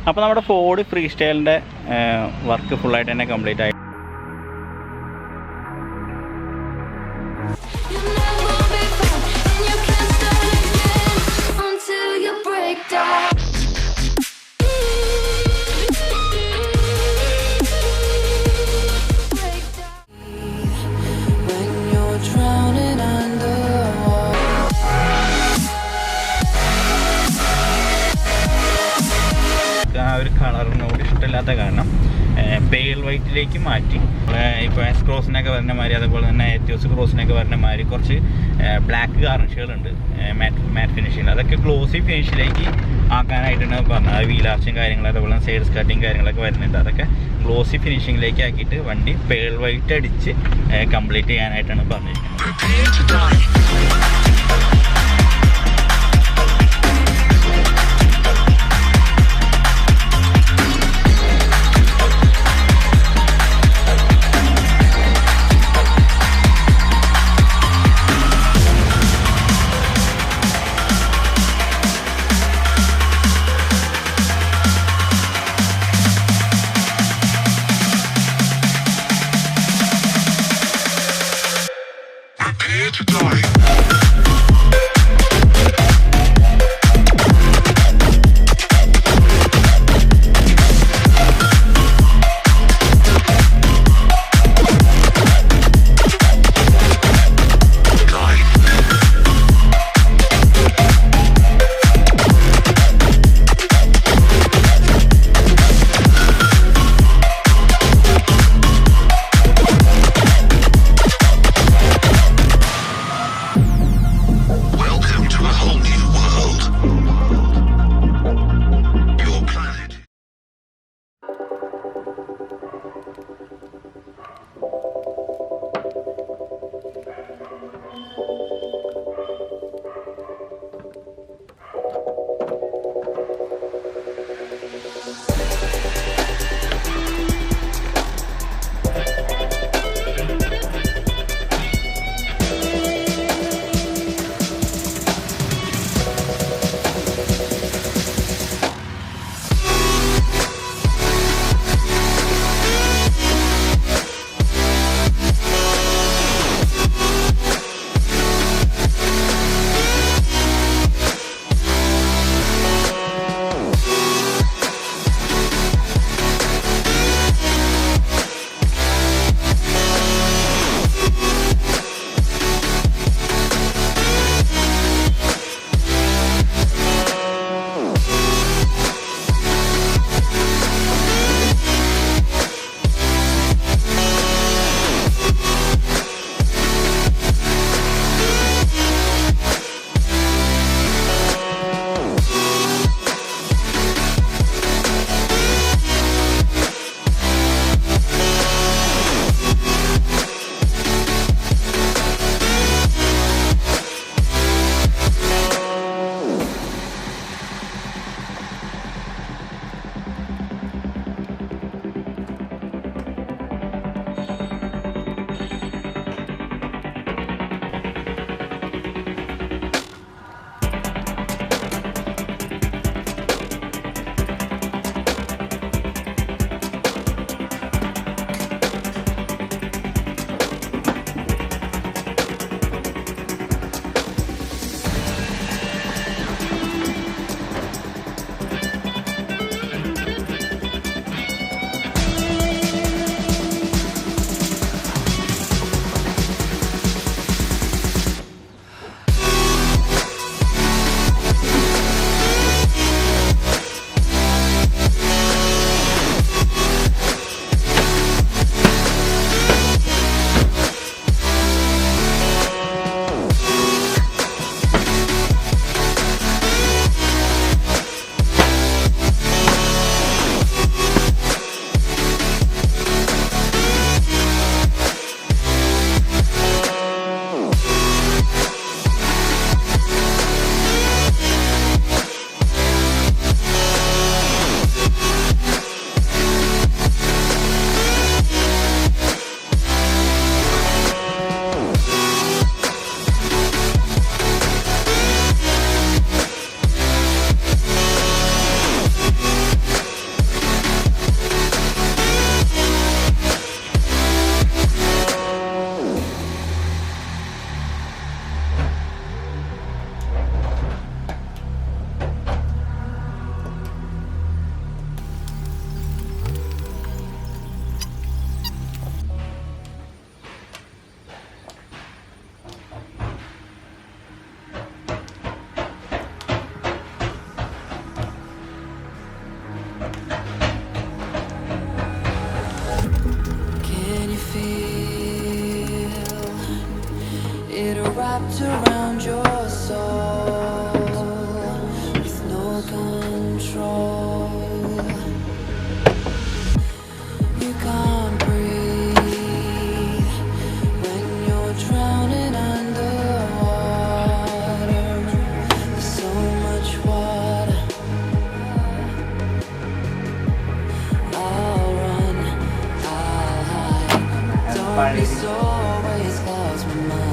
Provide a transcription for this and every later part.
അപ്പോൾ നമ്മുടെ Ford free സ്റ്റൈലിൻ്റെ work ഫുള്ളായിട്ട് തന്നെ കംപ്ലീറ്റ് ആയി. ആ ഒരു കളറിനോട് ഇഷ്ടമില്ലാത്ത കാരണം പെയിൽ വൈറ്റിലേക്ക് മാറ്റി. ഇപ്പോൾ എസ് ക്രോസിനൊക്കെ വരുന്ന മാതിരി, അതുപോലെ തന്നെ എത്തിയോസ് ക്രോസിനൊക്കെ വരുന്ന മാതിരി കുറച്ച് ബ്ലാക്ക് ഗാർണിഷുകളുണ്ട് മാറ്റ് ഫിനിഷിങ്. അതൊക്കെ ഗ്ലോസി ഫിനിഷിലേക്ക് ആക്കാനായിട്ടാണ് പറഞ്ഞത്. അത് വീലാർച്ചും കാര്യങ്ങൾ, അതുപോലെ സൈഡ് സ്കർട്ടിങ് കാര്യങ്ങളൊക്കെ വരുന്നുണ്ട്. അതൊക്കെ ഗ്ലോസി ഫിനിഷിങ്ങിലേക്ക് ആക്കിയിട്ട് വണ്ടി പെയിൽ വൈറ്റ് അടിച്ച് കംപ്ലീറ്റ് ചെയ്യാനായിട്ടാണ് പറഞ്ഞിരിക്കുന്നത്. to die. It wrapped around your soul with no control. You can't breathe when you're drowning underwater. There's so much water. I'll run, I'll hide. Don't be so always lost my mind.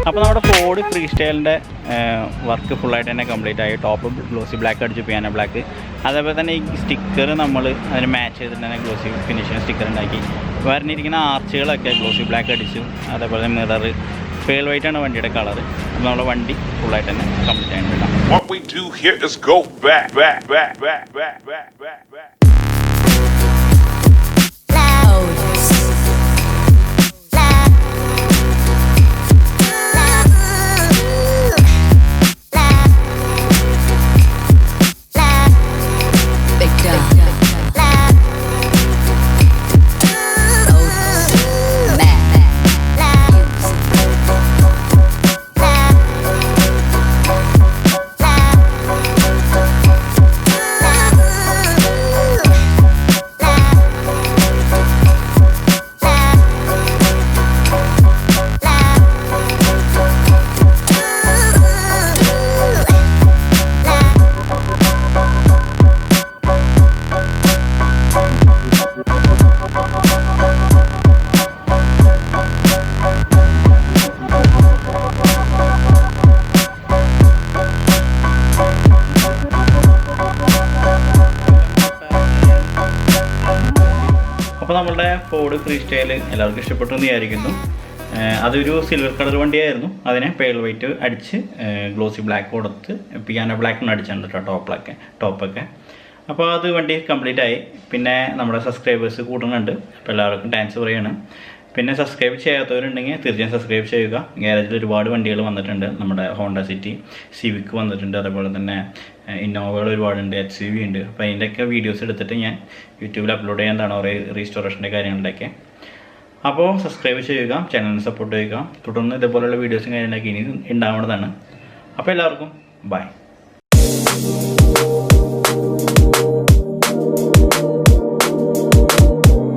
അപ്പോൾ നമ്മുടെ Ford free സ്റ്റൈലിൻ്റെ work ഫുള്ളായിട്ട് തന്നെ complete ആയി. Top glossy black അടിച്ചു, piano black. അതേപോലെ തന്നെ ഈ sticker നമ്മൾ അതിന് മാച്ച് ചെയ്തിട്ട് തന്നെ ഗ്ലോസി ഫിനിഷിങ് സ്റ്റിക്കർ ഉണ്ടാക്കി. വരഞ്ഞിരിക്കുന്ന ആർച്ചുകളൊക്കെ ഗ്ലോസി ബ്ലാക്ക് അടിച്ചു. അതേപോലെ മിറർ പേൾ വൈറ്റ് ആണ് വണ്ടിയുടെ കളർ. അപ്പോൾ നമ്മുടെ വണ്ടി ഫുള്ളായിട്ട് തന്നെ കംപ്ലീറ്റ് ആയിട്ടുണ്ട്. What we do here is go back, back, back, back, back, back, back, back. അപ്പോൾ നമ്മളുടെ ഫോർഡ് ഫ്രീ സ്റ്റൈൽ എല്ലാവർക്കും ഇഷ്ടപ്പെട്ടു എന്ന് വിചാരിക്കുന്നു. അതൊരു സിൽവർ കളർ വണ്ടിയായിരുന്നു. അതിനെ പേൾ വൈറ്റ് അടിച്ച് ഗ്ലോസി ബ്ലാക്ക് കൊടുത്ത് പിയാനോ ബ്ലാക്കിന് അടിച്ചിട്ടുണ്ട് കേട്ടോ ടോപ്പൊക്കെ. അപ്പോൾ അത് വണ്ടി കംപ്ലീറ്റ് ആയി. പിന്നെ നമ്മുടെ സബ്സ്ക്രൈബേഴ്സ് കൂടുന്നുണ്ട്. അപ്പോൾ എല്ലാവർക്കും താങ്ക്സ് പറയാണ്. പിന്നെ സബ്സ്ക്രൈബ് ചെയ്യാത്തവരുണ്ടെങ്കിൽ തീർച്ചയായും സബ്സ്ക്രൈബ് ചെയ്യുക. ഗാരേജിൽ ഒരുപാട് വണ്ടികൾ വന്നിട്ടുണ്ട്. നമ്മുടെ ഹോണ്ട സിറ്റി, സിവിക്ക് വന്നിട്ടുണ്ട്. അതേപോലെ തന്നെ ഇന്നോവകൾ ഒരുപാടുണ്ട്, HCV ഉണ്ട്. അപ്പോൾ അതിൻ്റെയൊക്കെ വീഡിയോസ് എടുത്തിട്ട് ഞാൻ യൂട്യൂബിൽ അപ്ലോഡ് ചെയ്യാൻ കുറേ റീസ്റ്റോറേഷൻ്റെ കാര്യങ്ങളിലൊക്കെ. അപ്പോൾ സബ്സ്ക്രൈബ് ചെയ്യുക, ചാനലിന് സപ്പോർട്ട് ചെയ്യുക. തുടർന്ന് ഇതുപോലുള്ള വീഡിയോസും കാര്യങ്ങളൊക്കെ ഇനി ഉണ്ടാവേണ്ടതാണ്. അപ്പോൾ എല്ലാവർക്കും ബൈ.